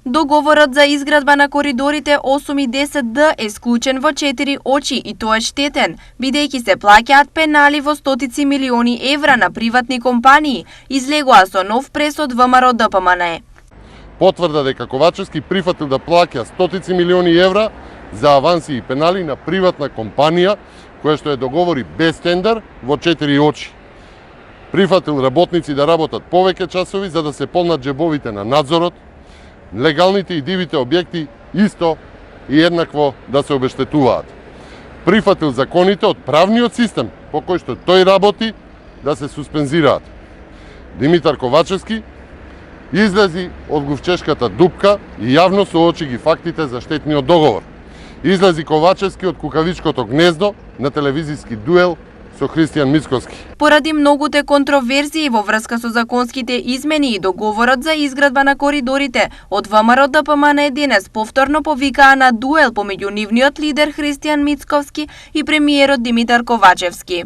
Договорот за изградба на коридорите 8 и 10Д е склучен во 4 очи и тоа е штетен, бидејќи се плаќаат пенали во стотици милиони евра на приватни компании, излегоа со нов пресод ВМРО ДПМНЕ. Потврда дека Ковачевски прифатил да плаќа стотици милиони евра за аванси и пенали на приватна компанија, која што ја договори без тендер во 4 очи. Прифатил работници да работат повеќе часови за да се полнат джебовите на надзорот, легалните и дивите објекти исто и еднакво да се обештетуваат. Прифатил законите од правниот систем по кој што тој работи да се суспензираат. Димитар Ковачевски излези од глувчешката дупка и јавно соочи ги фактите за штетниот договор. Излези Ковачевски од кукавичкото гнездо на телевизиски дуел со Христијан Мицковски. Поради многуте контроверзии во врска со законските измени и договорот за изградба на коридорите, од ВМРО ДПМНЕ денес повторно повикаа на дуел помеѓу нивниот лидер Христијан Мицковски и премиерот Димитар Ковачевски.